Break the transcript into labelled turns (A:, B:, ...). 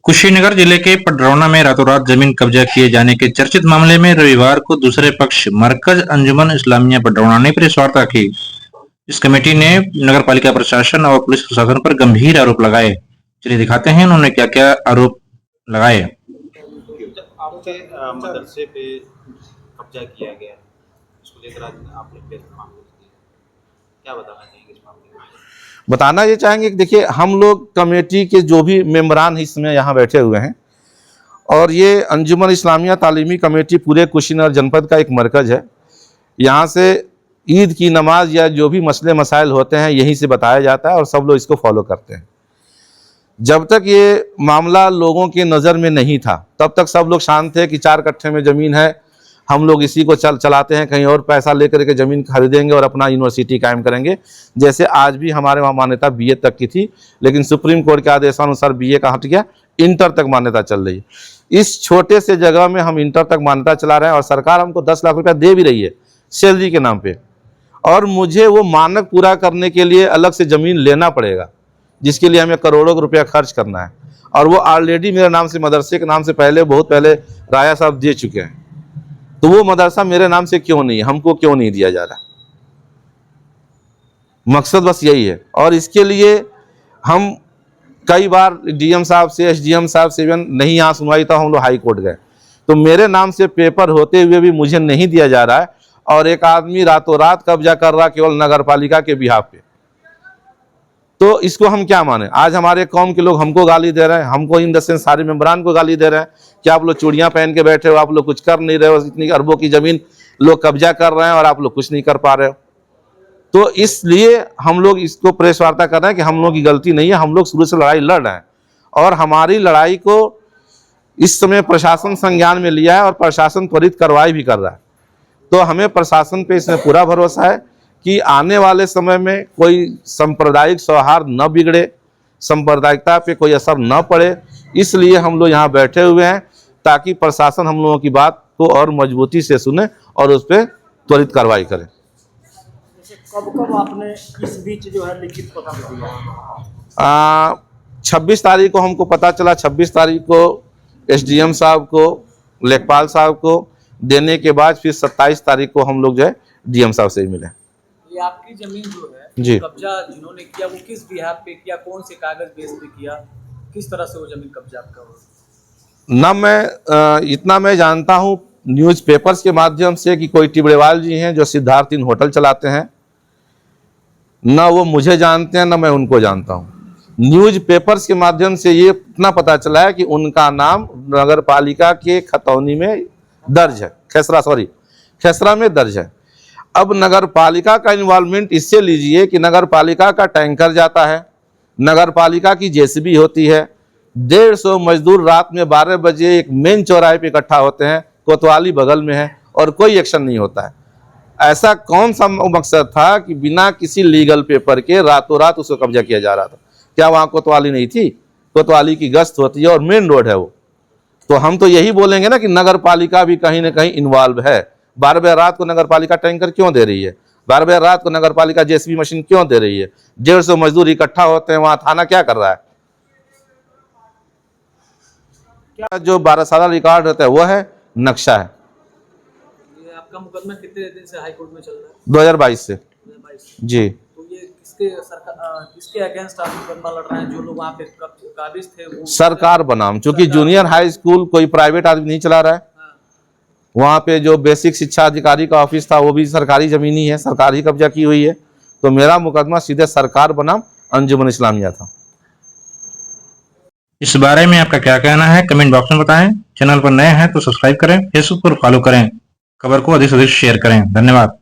A: कुशीनगर जिले के पडरौना में रातों रात जमीन कब्जा किए जाने के चर्चित मामले में रविवार को दूसरे पक्ष मरकज अंजुमन इस्लामिया पडरौना ने प्रेस वार्ता की। इस कमेटी ने नगर पालिका प्रशासन और पुलिस प्रशासन पर गंभीर आरोप लगाए। चलिए दिखाते हैं उन्होंने क्या क्या आरोप लगाए।
B: आपके मदरसे पे कब्जा किया गया, इसको लेकर आज आपने प्रेस कॉन्फ्रेंस की, क्या बताना चाहेंगे इस मामले में?
C: बताना ये चाहेंगे कि देखिए, हम लोग कमेटी के जो भी मेंबरान इस समय यहाँ बैठे हुए हैं और ये अंजुमन इस्लामिया तालीमी कमेटी पूरे कुशीनगर जनपद का एक मरकज़ है। यहाँ से ईद की नमाज या जो भी मसले मसाइल होते हैं यहीं से बताया जाता है और सब लोग इसको फॉलो करते हैं। जब तक ये मामला लोगों के नज़र में नहीं था तब तक सब लोग शांत थे कि 4 कट्ठे में ज़मीन है, हम लोग इसी को चलाते हैं, कहीं और पैसा लेकर के ज़मीन खरीदेंगे और अपना यूनिवर्सिटी कायम करेंगे। जैसे आज भी हमारे वहाँ मान्यता बीए तक की थी, लेकिन सुप्रीम कोर्ट के आदेशानुसार बीए का हट गया, इंटर तक मान्यता चल रही है। इस छोटे से जगह में हम इंटर तक मान्यता चला रहे हैं और सरकार हमको 10 लाख रुपया दे भी रही है सैलरी के नाम पे, और मुझे वो मानक पूरा करने के लिए अलग से ज़मीन लेना पड़ेगा, जिसके लिए हमें करोड़ों रुपया खर्च करना है। और वो ऑलरेडी मेरे नाम से, मदरसे के नाम से पहले बहुत पहले राया साहब दे चुके हैं, तो वो मदरसा मेरे नाम से क्यों नहीं, हमको क्यों नहीं दिया जा रहा? मकसद बस यही है। और इसके लिए हम कई बार डीएम साहब से, एसडीएम साहब से नहीं यहाँ सुनवाई, तो हम लोग हाई कोर्ट गए, तो मेरे नाम से पेपर होते हुए भी मुझे नहीं दिया जा रहा है। और एक आदमी रातों रात कब्जा कर रहा केवल नगर पालिका के बिहाफ पे, तो इसको हम क्या माने? आज हमारे कौम के लोग हमको गाली दे रहे हैं, हमको इन द सेंस सारे मेंबरान को गाली दे रहे हैं कि आप लोग चूड़ियां पहन के बैठे हो, आप लोग कुछ कर नहीं रहे हो, इतनी अरबों की ज़मीन लोग कब्जा कर रहे हैं और आप लोग कुछ नहीं कर पा रहे हो। तो इसलिए हम लोग इसको प्रेस वार्ता कर रहे हैं कि हम लोग की गलती नहीं है, हम लोग शुरू से लड़ाई लड़ रहे हैं और हमारी लड़ाई को इस समय प्रशासन संज्ञान में लिया है और प्रशासन त्वरित कार्रवाई भी कर रहा है। तो हमें प्रशासन पे इसमें पूरा भरोसा है कि आने वाले समय में कोई सांप्रदायिक सौहार्द न बिगड़े, सांप्रदायिकता पे कोई असर न पड़े, इसलिए हम लोग यहाँ बैठे हुए हैं ताकि प्रशासन हम लोगों की बात को और मजबूती से सुने और उस पर त्वरित कार्रवाई करे।
D: कब आपने इस बीच जो है लिखित पता दिया?
C: 26 तारीख को हमको पता चला, 26 तारीख को एसडीएम साहब को, लेखपाल साहब को देने के बाद फिर 27 तारीख को हम लोग जो है डीएम साहब से ही मिले।
D: ये आपकी जमीन जो है
C: जी,
D: कब्जा जिन्होंने किया वो किस बिहाफ पे किया, कौन से कागज बेस पे किया, किस तरह से वो जमीन कब्जा आपका हुआ?
C: ना मैं इतना मैं जानता हूँ न्यूज़पेपर्स के माध्यम से कि कोई टिबड़ेवाल जी हैं जो सिद्धार्थ इन होटल चलाते हैं, ना वो मुझे जानते हैं ना मैं उनको जानता हूँ। न्यूज़पेपर्स के माध्यम से ये इतना पता चला है कि उनका नाम नगर पालिका के खतौनी में दर्ज है, खेसरा में दर्ज है। अब नगर पालिका का इन्वॉल्वमेंट इससे लीजिए कि नगर पालिका का टैंकर जाता है, नगर पालिका की जेसीबी होती है, 150 मजदूर रात में 12 बजे एक मेन चौराहे पे इकट्ठा होते हैं, कोतवाली बगल में है और कोई एक्शन नहीं होता है। ऐसा कौन सा मकसद था कि बिना किसी लीगल पेपर के रातों रात उसको कब्जा किया जा रहा था? क्या वहाँ कोतवाली नहीं थी? कोतवाली की गश्त होती है और मेन रोड है वो। तो हम तो यही बोलेंगे ना कि नगर पालिका भी कहीं ना कहीं इन्वॉल्व है। 12 बजे रात को नगर पालिका टैंकर क्यों दे रही है? 12 बजे रात को नगर पालिका जेसीबी मशीन क्यों दे रही है? 150 मजदूर इकट्ठा होते हैं, वहां थाना क्या कर रहा है? क्या जो 12 साल रिकॉर्ड होता है वो है, नक्शा है।
D: ये आपका मुकदमा कितने दिन से हाई कोर्ट में चल रहा है?
C: 2022 से।
D: 2022
C: जी।
D: तो ये किसके अगेंस्ट आप मुकदमा लड़ रहे हैं? जो लोग वहाँ पे काबिज थे वो
C: सरकार बनाम, चूंकि जूनियर हाई स्कूल कोई प्राइवेट आदमी नहीं चला रहा है, वहाँ पे जो बेसिक शिक्षा अधिकारी का ऑफिस था वो भी सरकारी जमीन ही है, सरकार ही कब्जा की हुई है। तो मेरा मुकदमा सीधे सरकार बनाम अंजुमन इस्लामिया था।
A: इस बारे में आपका क्या कहना है कमेंट बॉक्स में बताएं। चैनल पर नए हैं तो सब्सक्राइब करें, फेसबुक पर फॉलो करें, खबर को अधिक से अधिक शेयर करें। धन्यवाद।